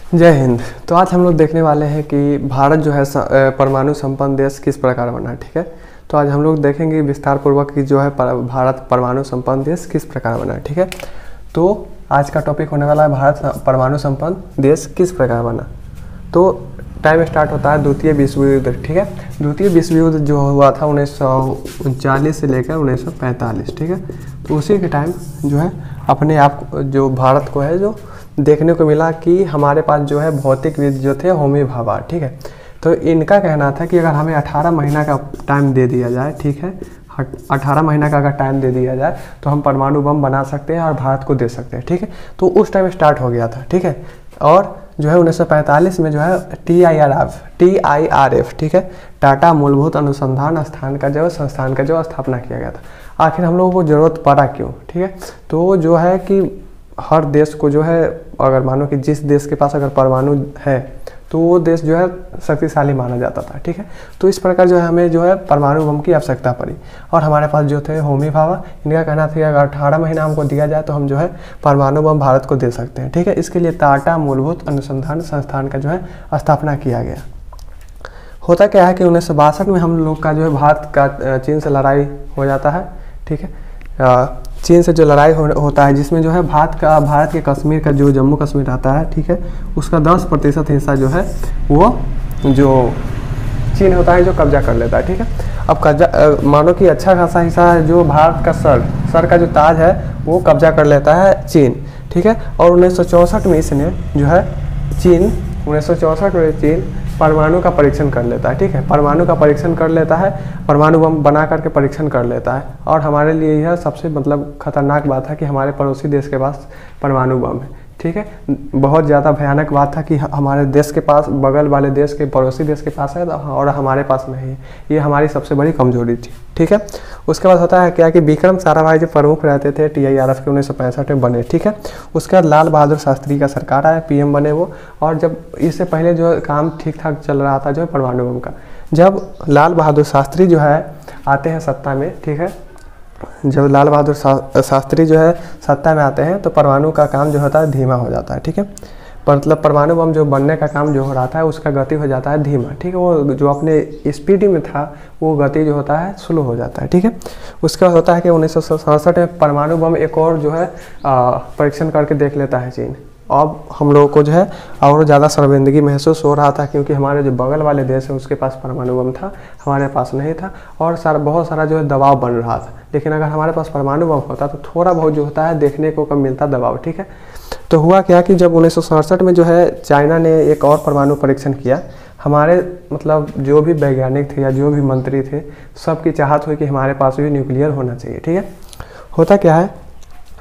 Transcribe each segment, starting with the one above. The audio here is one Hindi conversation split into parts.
जय हिंद। तो आज हम लोग देखने वाले हैं कि भारत जो है परमाणु संपन्न देश किस प्रकार बना है। ठीक है, तो आज हम लोग देखेंगे विस्तार पूर्वक कि जो है भारत परमाणु संपन्न देश किस प्रकार बना है। ठीक है, तो आज का टॉपिक होने वाला है भारत परमाणु संपन्न देश किस प्रकार बना। तो टाइम स्टार्ट होता है द्वितीय विश्व युद्ध। ठीक है, द्वितीय विश्व युद्ध जो हुआ था 1939 से लेकर 1945। ठीक है, तो उसी के टाइम जो है अपने आप जो भारत को है जो देखने को मिला कि हमारे पास जो है भौतिकविद जो थे होमी भाभा। ठीक है, तो इनका कहना था कि अगर हमें 18 महीना का टाइम दे दिया जाए, ठीक है, 18 महीना का अगर टाइम दे दिया जाए तो हम परमाणु बम बना सकते हैं और भारत को दे सकते हैं। ठीक है, तो उस टाइम स्टार्ट हो गया था। ठीक है, और जो है 1945 में जो है TIRF, ठीक है, टाटा मूलभूत अनुसंधान संस्थान का जो स्थापना किया गया था। आखिर हम लोगों को ज़रूरत पड़ा क्यों। ठीक है, तो जो है कि हर देश को जो है अगर मानो कि जिस देश के पास अगर परमाणु है तो वो देश जो है शक्तिशाली माना जाता था। ठीक है, तो इस प्रकार जो है हमें जो है परमाणु बम की आवश्यकता पड़ी और हमारे पास जो थे होमी भाभा, इनका कहना था कि अगर 18 महीना हमको दिया जाए तो हम जो है परमाणु बम भारत को दे सकते हैं। ठीक है, इसके लिए टाटा मूलभूत अनुसंधान संस्थान का जो है स्थापना किया गया। होता क्या है कि 1962 में हम लोग का जो है भारत का चीन से लड़ाई हो जाता है। ठीक है, चीन से जो लड़ाई होता है जिसमें जो है भारत के कश्मीर का जो जम्मू कश्मीर आता है, ठीक है, उसका 10% हिस्सा जो है वो जो चीन होता है जो कब्जा कर लेता है। ठीक है, अब कब्जा मानो कि अच्छा खासा हिस्सा है जो भारत का सर का जो ताज है वो कब्जा कर लेता है चीन। ठीक है, और 1964 में इसने जो है 1964 में चीन परमाणु का परीक्षण कर लेता है। ठीक है, परमाणु का परीक्षण कर लेता है, परमाणु बम बना करके परीक्षण कर लेता है। और हमारे लिए यह सबसे खतरनाक बात है कि हमारे पड़ोसी देश के पास परमाणु बम है। ठीक है, बहुत ज़्यादा भयानक बात था कि हमारे देश के पास, बगल वाले देश के पड़ोसी देश के पास है और हमारे पास नहीं है। ये हमारी सबसे बड़ी कमजोरी थी। ठीक है, उसके बाद होता है क्या कि विक्रम साराभाई जो प्रमुख रहते थे TIRF के 1965 में बने। ठीक है, उसके बाद लाल बहादुर शास्त्री का सरकार आया, PM बने वो। और जब इससे पहले जो काम ठीक ठाक चल रहा था जो है परमाणु बम का, जब लाल बहादुर शास्त्री जो है आते हैं सत्ता में, ठीक है, जब लाल बहादुर शास्त्री जो है सत्ता में आते हैं तो परमाणु का काम जो होता है धीमा हो जाता है। ठीक है, मतलब परमाणु बम जो बनने का काम जो हो रहा था उसका गति हो जाता है धीमा। ठीक है, वो जो अपने स्पीड में था वो गति जो होता है स्लो हो जाता है। ठीक है, उसका होता है कि 1967 में परमाणु बम एक और जो है परीक्षण करके देख लेता है चीन। अब हम लोगों को जो है और ज़्यादा शर्मिंदगी महसूस हो रहा था क्योंकि हमारे जो बगल वाले देश है उसके पास परमाणु बम था, हमारे पास नहीं था और बहुत सारा जो है दबाव बन रहा था। लेकिन अगर हमारे पास परमाणु बम होता तो थोड़ा बहुत जो होता है देखने को कम मिलता दबाव। ठीक है, तो हुआ क्या कि जब 1967 में जो है चाइना ने एक और परमाणु परीक्षण किया, हमारे मतलब जो भी वैज्ञानिक थे या जो भी मंत्री थे सबकी चाहत हुई कि हमारे पास भी न्यूक्लियर होना चाहिए। ठीक है, होता क्या है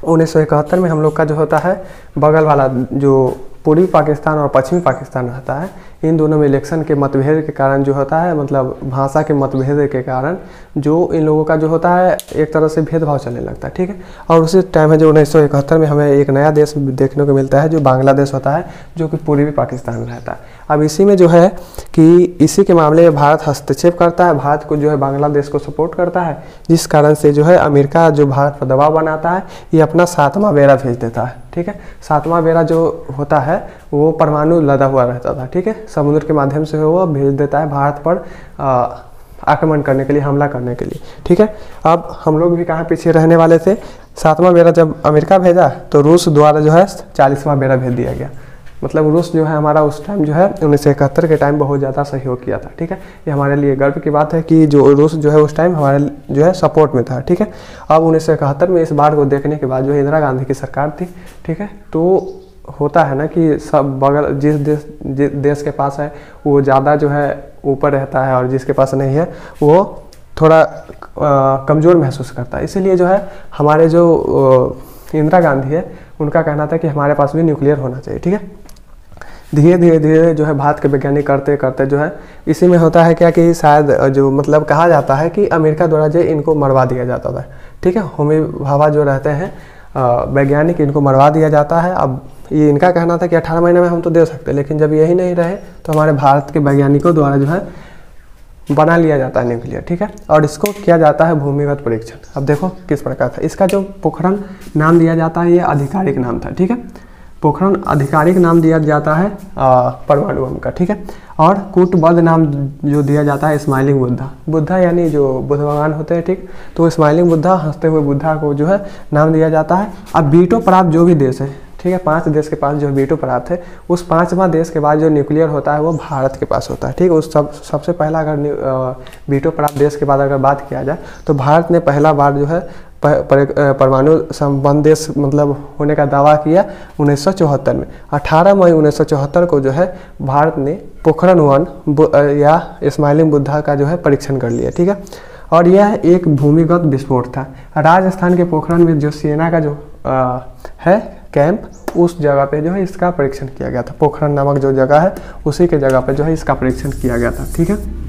1971 में हम लोग का जो होता है बगल वाला जो पूर्वी पाकिस्तान और पश्चिमी पाकिस्तान रहता है, इन दोनों में इलेक्शन के मतभेद के कारण जो होता है मतलब भाषा के मतभेद के कारण जो इन लोगों का जो होता है एक तरह से भेदभाव चलने लगता है। ठीक है, और उसी टाइम है जो 1971 में हमें एक नया देश देखने को मिलता है जो बांग्लादेश होता है जो कि पूर्वी पाकिस्तान में रहता है। अब इसी में जो है कि इसी के मामले में भारत हस्तक्षेप करता है, भारत को जो है बांग्लादेश को सपोर्ट करता है, जिस कारण से जो है अमेरिका जो भारत पर दबाव बनाता है, ये अपना 7वां बेड़ा भेज देता है। ठीक है, 7वां बेड़ा जो होता है वो परमाणु लदा हुआ रहता था। ठीक है, समुद्र के माध्यम से वो भेज देता है भारत पर आक्रमण करने के लिए, हमला करने के लिए। ठीक है, अब हम लोग भी कहाँ पीछे रहने वाले थे, 7वां बेड़ा जब अमेरिका भेजा तो रूस द्वारा जो है 40वां बेड़ा भेज दिया गया। मतलब रूस जो है हमारा उस टाइम जो है 1971 के टाइम बहुत ज़्यादा सहयोग किया था। ठीक है, ये हमारे लिए गर्व की बात है कि जो रूस जो है उस टाइम हमारे जो है सपोर्ट में था। ठीक है, अब 1971 में इस बार को देखने के बाद जो है इंदिरा गांधी की सरकार थी। ठीक है, तो होता है ना कि सब बगल जिस देश के पास है वो ज़्यादा जो है ऊपर रहता है और जिसके पास नहीं है वो थोड़ा कमज़ोर महसूस करता है। इसीलिए जो है हमारे जो इंदिरा गांधी है उनका कहना था कि हमारे पास भी न्यूक्लियर होना चाहिए। ठीक है, धीरे धीरे जो है भारत के वैज्ञानिक करते करते जो है इसी में होता है क्या कि शायद जो मतलब कहा जाता है कि अमेरिका द्वारा जो इनको मरवा दिया जाता था। ठीक है, होमी भाभा जो रहते हैं वैज्ञानिक, इनको मरवा दिया जाता है। अब ये इनका कहना था कि 18 महीने में हम तो दे सकते, लेकिन जब यही नहीं रहे तो हमारे भारत के वैज्ञानिकों द्वारा जो है बना लिया जाता है न्यूक्लियर। ठीक है, और इसको किया जाता है भूमिगत परीक्षण। अब देखो किस प्रकार था इसका जो पोखरण नाम दिया जाता है, ये आधिकारिक नाम था। ठीक है, पोखरण आधिकारिक नाम दिया जाता है परमाणु बम का, ठीक है। और कूटबद्ध नाम जो दिया जाता है स्माइलिंग बुद्धा, बुद्धा यानी जो बुद्ध भगवान होते हैं, ठीक। तो स्माइलिंग बुद्धा, हंसते हुए बुद्धा को जो है नाम दिया जाता है। अब वीटो प्राप्त जो भी देश है, ठीक है, 5 देश के पास जो वीटो प्राप्त है, उस 5वां देश के बाद जो न्यूक्लियर होता है वो भारत के पास होता है, ठीक है। उस सबसे पहला अगर वीटो प्राप्त देश के बाद अगर बात किया जाए तो भारत ने पहला बार जो है परमाणु संबंध देश मतलब होने का दावा किया 1974 में। 18 मई 1974 को जो है भारत ने पोखरण 1 या स्माइलिंग बुद्धा का जो है परीक्षण कर लिया, ठीक है। और यह एक भूमिगत विस्फोट था। राजस्थान के पोखरण में जो सेना का जो है कैंप, उस जगह पे जो है इसका परीक्षण किया गया था। पोखरण नामक जो जगह है उसी के जगह पे जो है इसका परीक्षण किया गया था, ठीक है।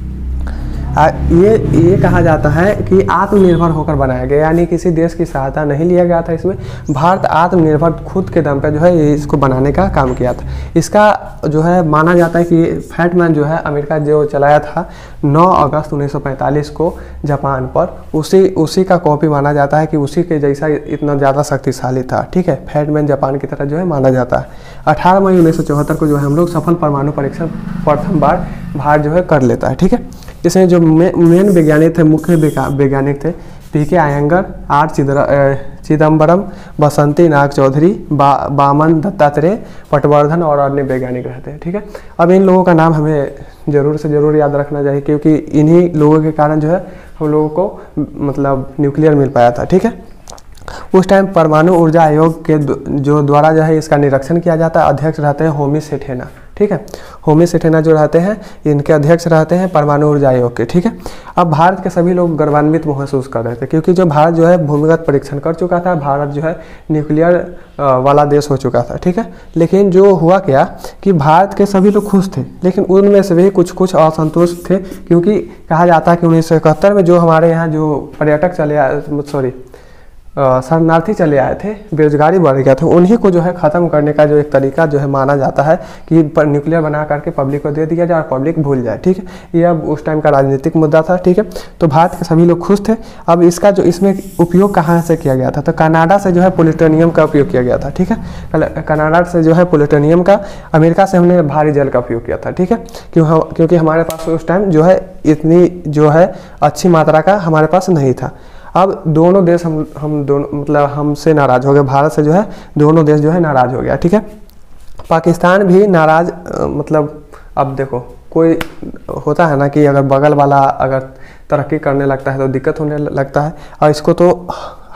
ये कहा जाता है कि आत्मनिर्भर होकर बनाया गया, यानी किसी देश की सहायता नहीं लिया गया था इसमें। भारत आत्मनिर्भर खुद के दम पे जो है इसको बनाने का काम किया था। इसका जो है माना जाता है कि फैटमैन जो है अमेरिका जो चलाया था 9 अगस्त 1945 को जापान पर, उसी का कॉपी माना जाता है कि उसी के जैसा इतना ज़्यादा शक्तिशाली था, ठीक है। फैटमैन जापान की तरह जो है माना जाता है। 18 मई 1974 को जो है हम लोग सफल परमाणु परीक्षण प्रथम बार भारत जो है कर लेता है, ठीक है। इसमें जो मेन वैज्ञानिक थे, मुख्य वैज्ञानिक थे पीके आयंगर, आर चिदम्बरम, बसंती नाग चौधरी, बामन दत्तात्रेय, पटवर्धन और अन्य वैज्ञानिक रहते हैं, ठीक है। अब इन लोगों का नाम हमें ज़रूर से ज़रूर याद रखना चाहिए, क्योंकि इन्हीं लोगों के कारण जो है हम लोगों को मतलब न्यूक्लियर मिल पाया था, ठीक है। उस टाइम परमाणु ऊर्जा आयोग के जो द्वारा जो है इसका निरीक्षण किया जाता है, अध्यक्ष रहते हैं होमी सेठेना, ठीक है। होमी सेठेना जो रहते हैं इनके अध्यक्ष रहते हैं परमाणु ऊर्जा आयोग के, ठीक है। अब भारत के सभी लोग गर्वान्वित महसूस कर रहे थे, क्योंकि जो भारत जो है भूमिगत परीक्षण कर चुका था, भारत जो है न्यूक्लियर वाला देश हो चुका था, ठीक है। लेकिन जो हुआ क्या कि भारत के सभी लोग खुश थे, लेकिन उनमें से भी कुछ असंतुष्ट थे, क्योंकि कहा जाता है कि 1971 में जो हमारे यहाँ जो पर्यटक चले आए, शरणार्थी चले आए थे, बेरोजगारी बढ़ गया था, उन्हीं को जो है ख़त्म करने का जो एक तरीका जो है माना जाता है कि न्यूक्लियर बना करके पब्लिक को दे दिया जाए और पब्लिक भूल जाए, ठीक है। ये अब उस टाइम का राजनीतिक मुद्दा था, ठीक है। तो भारत के सभी लोग खुश थे। अब इसका जो इसमें उपयोग कहाँ से किया गया था, तो कनाडा से जो है प्लूटोनियम का उपयोग किया गया था, ठीक है। कनाडा से जो है प्लूटोनियम का, अमेरिका से हमने भारी जल का उपयोग किया था, ठीक है। क्योंकि हमारे पास उस टाइम जो है इतनी जो है अच्छी मात्रा का हमारे पास नहीं था। अब दोनों देश हम दोनों मतलब हमसे नाराज हो गए, भारत से जो है दोनों देश जो है नाराज हो गया, ठीक है। पाकिस्तान भी नाराज, मतलब अब देखो कोई होता है ना कि अगर बगल वाला अगर तरक्की करने लगता है तो दिक्कत होने लगता है, और इसको तो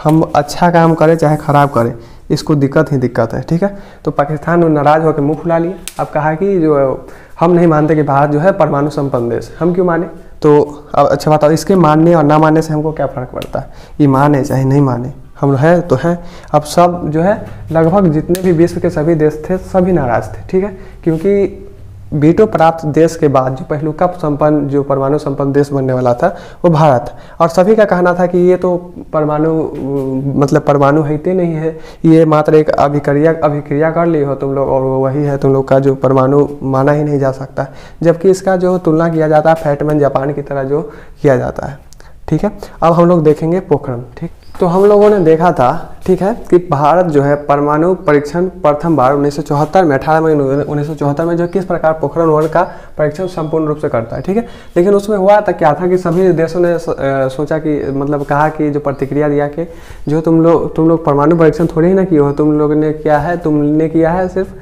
हम अच्छा काम करें चाहे ख़राब करें, इसको दिक्कत ही दिक्कत है, ठीक है। तो पाकिस्तान नाराज़ होकर मुँह फुला लिया। अब कहा कि जो हम नहीं मानते कि भारत जो है परमाणु संपन्न देश, हम क्यों माने। तो अब अच्छा बताओ, इसके मानने और ना मानने से हमको क्या फ़र्क पड़ता है, ये माने चाहे नहीं माने, हम है तो हैं। अब सब जो है लगभग जितने भी विश्व के सभी देश थे सभी नाराज़ थे, ठीक है। क्योंकि वीटो प्राप्त देश के बाद जो पहलुका संपन्न जो परमाणु संपन्न देश बनने वाला था वो भारत, और सभी का कहना था कि ये तो परमाणु मतलब परमाणु है नहीं है, ये मात्र एक अभिक्रिया कर ली हो तुम लोग, और वही है तुम लोग का जो परमाणु माना ही नहीं जा सकता। जबकि इसका जो तुलना किया जाता है फैटमैन जापान की तरह जो किया जाता है, ठीक है। अब हम लोग देखेंगे पोखरण, ठीक। तो हम लोगों ने देखा था, ठीक है, कि भारत जो है परमाणु परीक्षण प्रथम बार 1974 में 18 मई 1974 में जो किस प्रकार पोखरण 1 का परीक्षण संपूर्ण रूप से करता है, ठीक है। लेकिन उसमें हुआ था क्या था कि सभी देशों ने सोचा कि मतलब कहा कि जो प्रतिक्रिया दिया कि जो तुम लोग परमाणु परीक्षण थोड़ी ही ना किए हो, तुमने किया है सिर्फ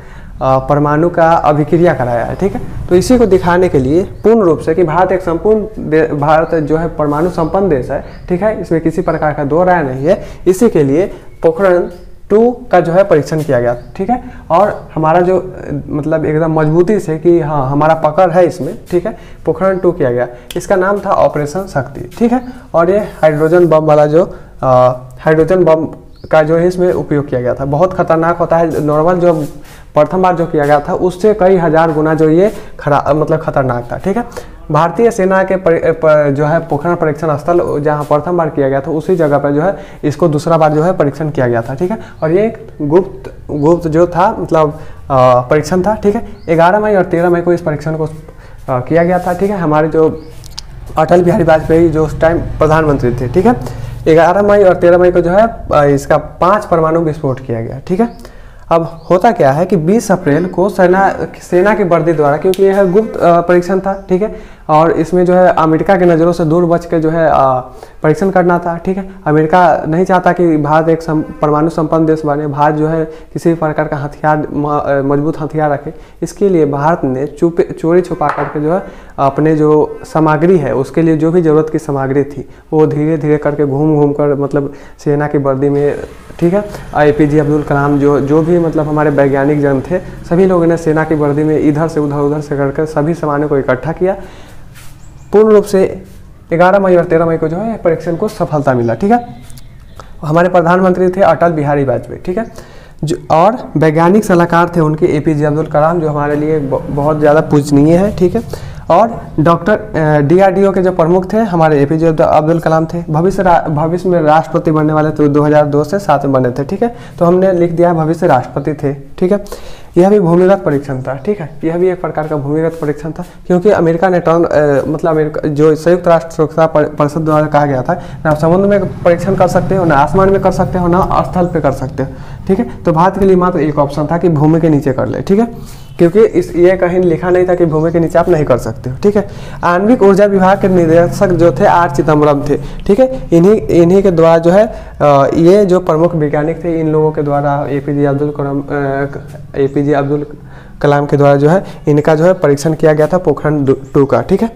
परमाणु का अभिक्रिया कराया है, ठीक है। तो इसी को दिखाने के लिए पूर्ण रूप से कि भारत एक संपूर्ण भारत जो है परमाणु संपन्न देश है, ठीक है, इसमें किसी प्रकार का दो राय नहीं है। इसी के लिए पोखरण 2 का जो है परीक्षण किया गया, ठीक है। और हमारा जो मतलब एकदम मजबूती से कि हाँ हमारा पकड़ है इसमें, ठीक है, पोखरण 2 किया गया। इसका नाम था ऑपरेशन शक्ति, ठीक है। और ये हाइड्रोजन बम वाला जो हाइड्रोजन बम का जो है इसमें उपयोग किया गया था। बहुत खतरनाक होता है, नॉर्मल जो प्रथम बार जो किया गया था उससे कई हजार गुना जो ये मतलब खतरनाक था, ठीक है। भारतीय सेना के जो है पोखरण परीक्षण स्थल जहां प्रथम बार किया गया था उसी जगह पर जो है इसको दूसरा बार जो है परीक्षण किया गया था, ठीक है। और ये एक गुप्त जो था मतलब परीक्षण था, ठीक है। 11 मई और 13 मई को इस परीक्षण को किया गया था, ठीक है। हमारे जो अटल बिहारी वाजपेयी जो उस टाइम प्रधानमंत्री थे, ठीक है। 11 मई और 13 मई को जो है इसका 5 परमाणु विस्फोट किया गया, ठीक है। अब होता क्या है कि 20 अप्रैल को सेना की वर्दी द्वारा, क्योंकि यह गुप्त परीक्षण था, ठीक है, और इसमें जो है अमेरिका की नज़रों से दूर बच के जो है परीक्षण करना था, ठीक है। अमेरिका नहीं चाहता कि भारत एक परमाणु संपन्न देश बने, भारत जो है किसी भी प्रकार का हथियार, मजबूत हथियार रखे। इसके लिए भारत ने चोरी छुपा करके जो है अपने जो सामग्री है, उसके लिए जो भी ज़रूरत की सामग्री थी वो धीरे धीरे करके घूम कर मतलब सेना की वर्दी में, ठीक है, APJ अब्दुल कलाम जो भी मतलब हमारे वैज्ञानिक जन थे, सभी लोगों ने सेना की वर्दी में इधर से उधर से करके सभी सामानों को इकट्ठा किया। पूर्ण रूप से 11 मई और 13 मई को जो है परीक्षण को सफलता मिला, ठीक है। हमारे प्रधानमंत्री थे अटल बिहारी वाजपेयी, ठीक है, जो और वैज्ञानिक सलाहकार थे उनके APJ अब्दुल कलाम, जो हमारे लिए बहुत ज़्यादा पूजनीय है, ठीक है। और डॉक्टर DRDO के जो प्रमुख थे हमारे APJ अब्दुल कलाम थे। भविष्य में राष्ट्रपति बनने वाले थे, 2002 से 7 में बने थे, ठीक है। तो हमने लिख दिया भविष्य राष्ट्रपति थे, ठीक है। यह भी भूमिगत परीक्षण था, ठीक है, यह भी एक प्रकार का भूमिगत परीक्षण था, क्योंकि अमेरिका ने मतलब अमेरिका जो संयुक्त राष्ट्र सुरक्षा परिषद द्वारा कहा गया था, ना समुद्र में परीक्षण कर सकते हो, ना आसमान में कर सकते हो, ना स्थल पे कर सकते हो, ठीक है। तो भारत के लिए मात्र एक ऑप्शन था कि भूमि के नीचे कर ले, ठीक है, क्योंकि ये कहीं लिखा नहीं था कि भूमि के नीचे आप नहीं कर सकते हो, ठीक है। आणविक ऊर्जा विभाग के निदेशक जो थे R चिदम्बरम थे, ठीक है। इन्हीं के द्वारा जो है ये जो प्रमुख वैज्ञानिक थे, इन लोगों के द्वारा APJ अब्दुल कलाम के द्वारा जो है इनका जो है परीक्षण किया गया था पोखरण 2 का, ठीक है।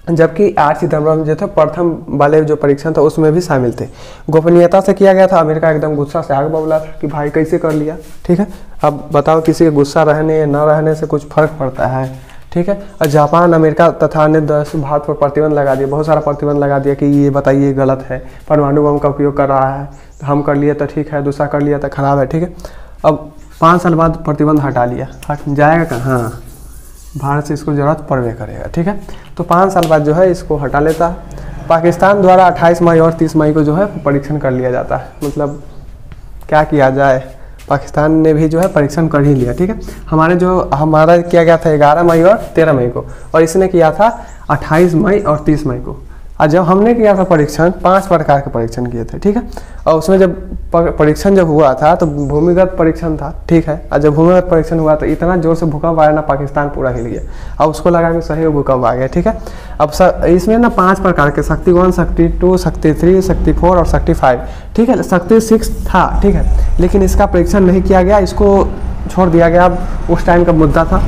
जबकि R चिदम्बरम जो थे प्रथम वाले जो परीक्षण था उसमें भी शामिल थे। गोपनीयता से किया गया था। अमेरिका एकदम गुस्सा से आग बबूला था कि भाई कैसे कर लिया, ठीक है। अब बताओ किसी के गुस्सा रहने या न रहने से कुछ फर्क पड़ता है, ठीक है। और जापान, अमेरिका तथा अन्य देश भारत पर प्रतिबंध लगा दिया, बहुत सारा प्रतिबंध लगा दिया कि ये बताइए गलत है, परमाणु बम का उपयोग कर रहा है, हम कर लिए तो ठीक है, दूसरा कर लिया तो खराब है, ठीक है। अब 5 साल बाद प्रतिबंध हटा लिया, हट जाएगा कहाँ, हाँ भारत से इसको ज़रूरत पड़वे करेगा, ठीक है। तो 5 साल बाद जो है इसको हटा लेता है। पाकिस्तान द्वारा 28 मई और 30 मई को जो है परीक्षण कर लिया जाता है। मतलब क्या किया जाए, पाकिस्तान ने भी जो है परीक्षण कर ही लिया, ठीक है। हमारा किया गया था 11 मई और 13 मई को, और इसने किया था 28 मई और 30 मई को। और जब हमने किया था परीक्षण 5 प्रकार के परीक्षण किए थे, ठीक है। और उसमें जब परीक्षण जब हुआ था तो भूमिगत परीक्षण था, ठीक है। और जब भूमिगत परीक्षण हुआ तो इतना जोर से भूकंप आया ना, पाकिस्तान पूरा हिल गया। और उसको लगा कि सही भूकंप आ गया, ठीक है। अब इसमें ना 5 प्रकार के, शक्ति 1, शक्ति 2, शक्ति 3, शक्ति 4 और शक्ति 5, ठीक है। शक्ति 6 था, ठीक है, लेकिन इसका परीक्षण नहीं किया गया, इसको छोड़ दिया गया। अब उस टाइम का मुद्दा था,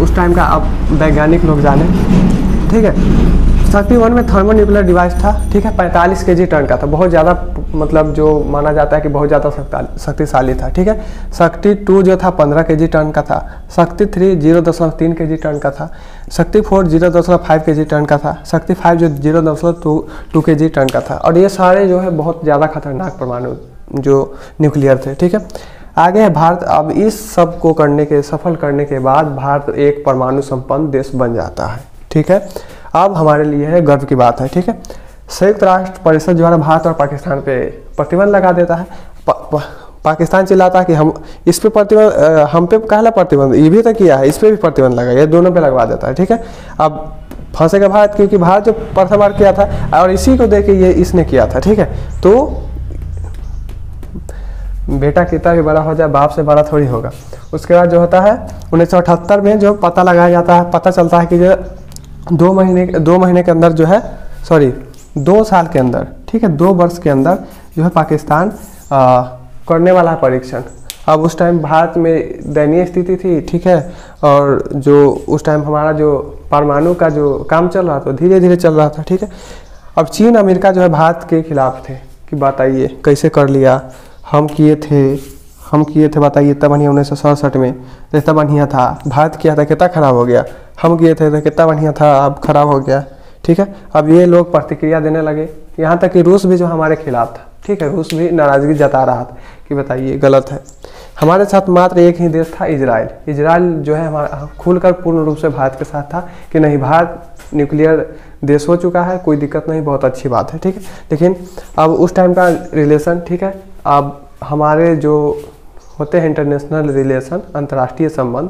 उस टाइम का अब वैज्ञानिक लोग जाने, ठीक है। शक्ति 1 में थर्मोन्यूक्लियर डिवाइस था, ठीक है, 45 kg टन का था, बहुत ज़्यादा मतलब जो माना जाता है कि बहुत ज़्यादा शक्तिशाली था, ठीक है। शक्ति 2 जो था 15 kg टन का था। शक्ति 3 0.3 kg टन का था। शक्ति 4 0.5 kg टन का था। शक्ति 5 जो 0.2 kg टन का था। और ये सारे जो है बहुत ज़्यादा खतरनाक परमाणु जो न्यूक्लियर थे, ठीक है। आगे है भारत। अब इस सब को सफल करने के बाद भारत एक परमाणु संपन्न देश बन जाता है, ठीक है। अब हमारे लिए है गर्व की बात है, ठीक है। संयुक्त राष्ट्र परिषद द्वारा भारत और पाकिस्तान पे प्रतिबंध लगा देता है। पाकिस्तान चिल्लाता है कि हम इस पे प्रतिबंध, हम पे कहला प्रतिबंध, ये भी तो किया है, इस पे भी प्रतिबंध लगा, ये दोनों पे लगवा देता है, ठीक है। अब फंसेगा भारत, क्योंकि भारत जो प्रथम बार किया था और इसी को देख के ये इसने किया था, ठीक है। तो बेटा कितना भी बड़ा हो जाए बाप से बड़ा थोड़ी होगा। उसके बाद जो होता है 1978 में जो पता लगाया जाता है, पता चलता है कि जो 2 महीने के अंदर जो है, सॉरी 2 साल के अंदर, ठीक है, 2 वर्ष के अंदर जो है पाकिस्तान करने वाला है परीक्षण। अब उस टाइम भारत में दयनीय स्थिति थी, ठीक है, और जो उस टाइम हमारा जो परमाणु का जो काम चल रहा था धीरे धीरे चल रहा था, ठीक है। अब चीन अमेरिका जो है भारत के खिलाफ थे कि बताइए कैसे कर लिया, हम किए थे बताइए, इतना बढ़िया 1967 में तो इतना बढ़िया था, भारत किया था कितना खराब हो गया, हम किए थे तो कितना बढ़िया था, अब खराब हो गया, ठीक है। अब ये लोग प्रतिक्रिया देने लगे, यहाँ तक कि रूस भी जो हमारे खिलाफ था, ठीक है, रूस भी नाराज़गी जता रहा था कि बताइए गलत है। हमारे साथ मात्र एक ही देश था, इजराइल जो है हमारा खुलकर पूर्ण रूप से भारत के साथ था कि नहीं, भारत न्यूक्लियर देश हो चुका है, कोई दिक्कत नहीं, बहुत अच्छी बात है, ठीक है। लेकिन अब उस टाइम का रिलेशन, ठीक है, अब हमारे जो होते हैं इंटरनेशनल रिलेशन, अंतर्राष्ट्रीय संबंध,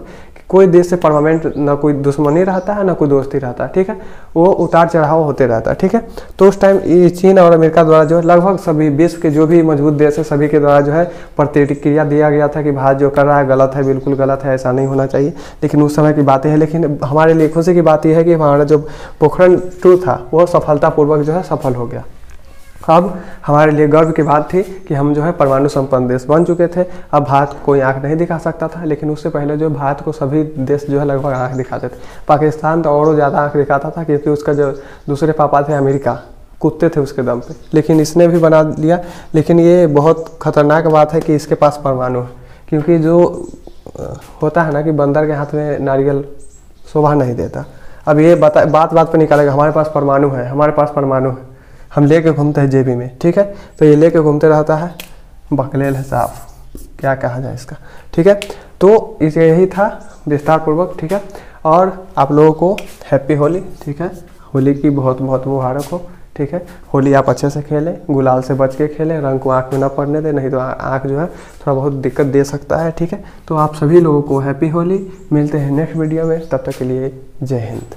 कोई देश से परमानेंट ना कोई दुश्मनी रहता है ना कोई दोस्ती रहता है, ठीक है, वो उतार चढ़ाव होते रहता है, ठीक है। तो उस टाइम चीन और अमेरिका द्वारा जो है लगभग सभी विश्व के जो भी मजबूत देश है सभी के द्वारा जो है प्रतिक्रिया दिया गया था कि भारत जो कर रहा है गलत है, बिल्कुल गलत है, ऐसा नहीं होना चाहिए। लेकिन उस समय की बातें हैं। लेकिन हमारे लिए खुशी की बात यह है कि हमारा जो पोखरण 2 था वो सफलतापूर्वक जो है सफल हो गया। अब हमारे लिए गर्व की बात थी कि हम जो है परमाणु संपन्न देश बन चुके थे। अब भारत को कोई आंख नहीं दिखा सकता था, लेकिन उससे पहले जो भारत को सभी देश जो है लगभग आंख दिखाते थे। पाकिस्तान तो और ज़्यादा आंख दिखाता था क्योंकि उसका जो दूसरे पापा थे अमेरिका, कूदते थे उसके दम पे, लेकिन इसने भी बना लिया। लेकिन ये बहुत खतरनाक बात है कि इसके पास परमाणु है, क्योंकि जो होता है ना कि बंदर के हाथ में नारियल शोभा नहीं देता। अब ये बात बात पर निकालेगा हमारे पास परमाणु है, हमारे पास परमाणु है, हम लेके घूमते हैं जेबी में, ठीक है। तो ये लेके घूमते रहता है, बकलेल है साहब, क्या कहा जाए इसका, ठीक है। तो इसे यही था विस्तार पूर्वक, ठीक है। और आप लोगों को हैप्पी होली, ठीक है। होली की बहुत बहुत मुबारक हो, ठीक है। होली आप अच्छे से खेलें, गुलाल से बच के खेलें, रंग को आँख में ना पड़ने दें, नहीं तो आँख जो है थोड़ा बहुत दिक्कत दे सकता है, ठीक है। तो आप सभी लोगों को हैप्पी होली। मिलते हैं नेक्स्ट वीडियो में, तब तक के लिए जय हिंद।